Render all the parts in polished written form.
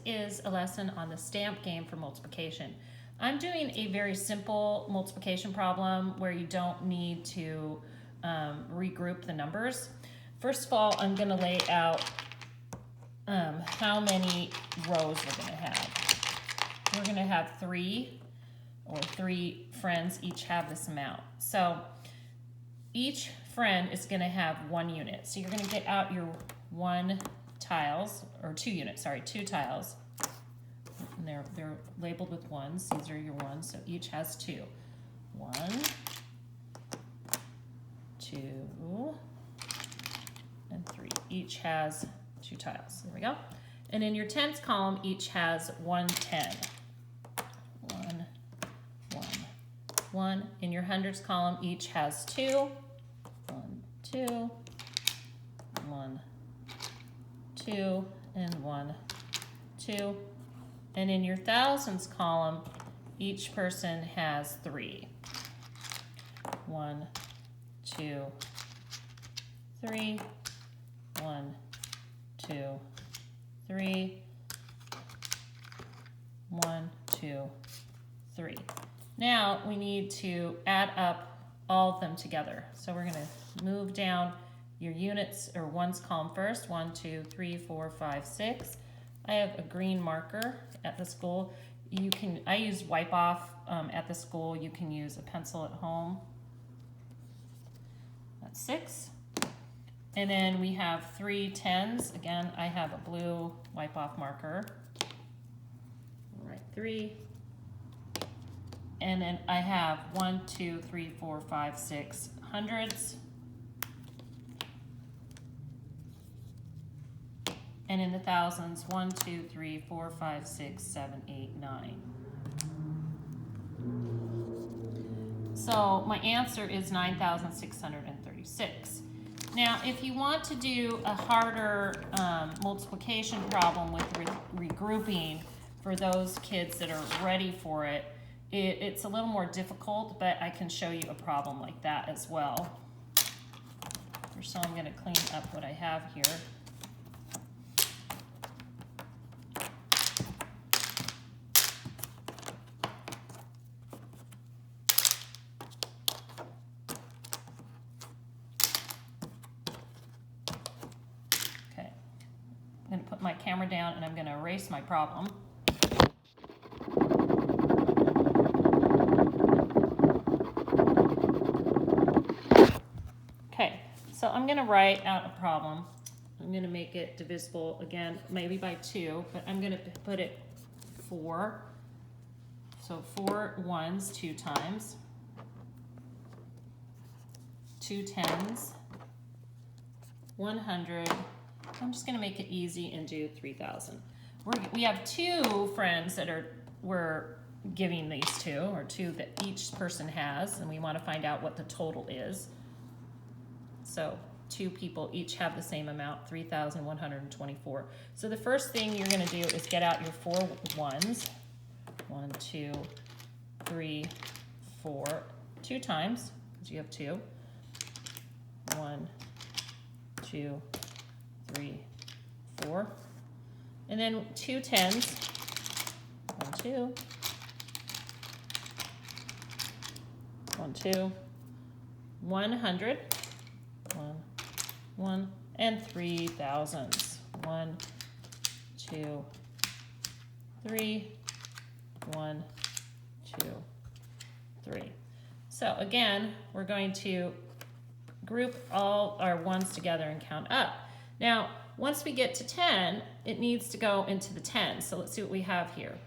is a lesson on the stamp game for multiplication. I'm doing a very simple multiplication problem where you don't need to regroup the numbers. First of all, I'm going to lay out how many rows we're going to have. We're going to have three friends each have this amount. So each friend is going to have 1 unit. So you're going to get out your 2 tiles. And they're labeled with 1s. These are your 1s, so each has 2. 1, 2, and 3. Each has 2 tiles. There we go. And in your tens column, each has 1 10. 1, 1, 1. In your hundreds column, each has 2. 1, 2, 1, 2, and 1, 2. And in your thousands column, each person has 3. 1, 2, 3. 1, 2, 3. 1, 2, 3. Now we need to add up all of them together. So we're going to move down your units or ones column first. 1, 2, 3, 4, 5, 6. I have a green marker at the school. I use wipe off at the school. You can use a pencil at home. That's 6. And then we have 3 10s. Again, I have a blue wipe off marker. Right, 3. And then I have 1, 2, 3, 4, 5, 6 hundreds. And in the thousands, 1, 2, 3, 4, 5, 6, 7, 8, 9. So my answer is 9,636. Now, if you want to do a harder multiplication problem with regrouping for those kids that are ready for it, it's a little more difficult, but I can show you a problem like that as well. So I'm going to clean up what I have here. I'm going to put my camera down and I'm going to erase my problem. Okay, so I'm going to write out a problem. I'm going to make it divisible again, maybe by 2, but I'm going to put it 4. So 4 1s 2 times, 2 10s, 100. I'm just going to make it easy and do 3,000. We have 2 friends that we're giving these to, or 2 that each person has, and we want to find out what the total is. So 2 people each have the same amount, 3,124. So the first thing you're going to do is get out your 4 1s. 1, 2, 3, 4, 2 times, because you have 2. 1, 2, 3, 4, and then 2 10s. 1, 2, 1, 2, 100, 1, 1, and 3 thousands. 1, 2, 3, 1, 2, 3. So again, we're going to group all our ones together and count up. Now, once we get to 10, it needs to go into the 10. So let's see what we have here.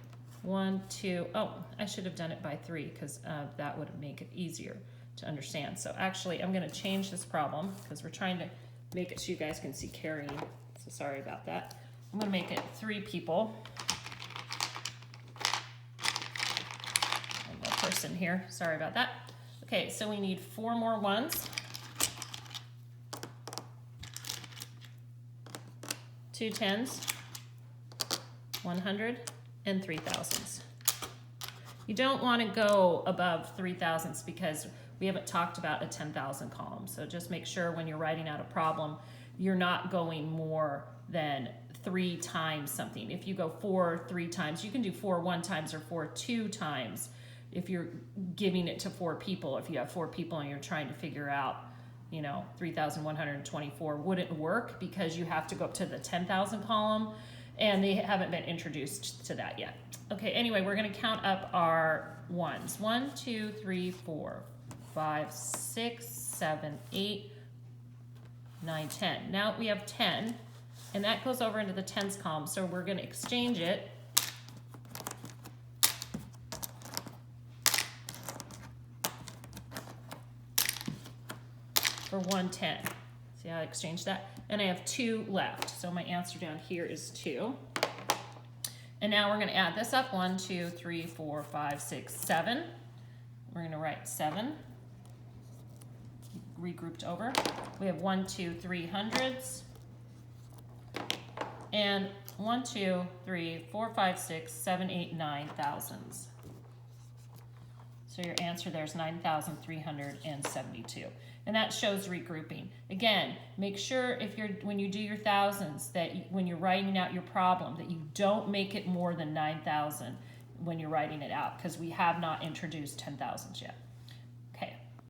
1, 2, oh, I should have done it by 3 because that would make it easier to understand. So actually, I'm going to change this problem because we're trying to make it so you guys can see carrying. So sorry about that. I'm going to make it 3 people. One more person here. Sorry about that. Okay, so we need 4 more ones. 2 10s, 100, and 3 thousands. You don't want to go above 3 thousandths because we haven't talked about a 10,000 column. So just make sure when you're writing out a problem, you're not going more than 3 times something. If you go 4 3 times, you can do 4 1 times or 4 2 times if you're giving it to 4 people. If you have 4 people and you're trying to figure out, 3,124 wouldn't work because you have to go up to the 10,000 column, and they haven't been introduced to that yet. Okay, anyway, we're going to count up our ones. 1, 2, 3, 4, 5, 6, 7, 8, 9, 10. Now we have 10, and that goes over into the tens column, so we're going to exchange it for 110. See how I exchanged that? And I have 2 left. So my answer down here is 2. And now we're going to add this up. 1, 2, 3, 4, 5, 6, 7. We're going to write 7. Regrouped over. We have 1, 2, 3 hundreds. And 1, 2, 3, 4, 5, 6, 7, 8, 9 thousands. So your answer there is 9,372. And that shows regrouping. Again, make sure when you do your thousands that when you're writing out your problem that you don't make it more than 9,000 when you're writing it out, because we have not introduced 10,000s yet.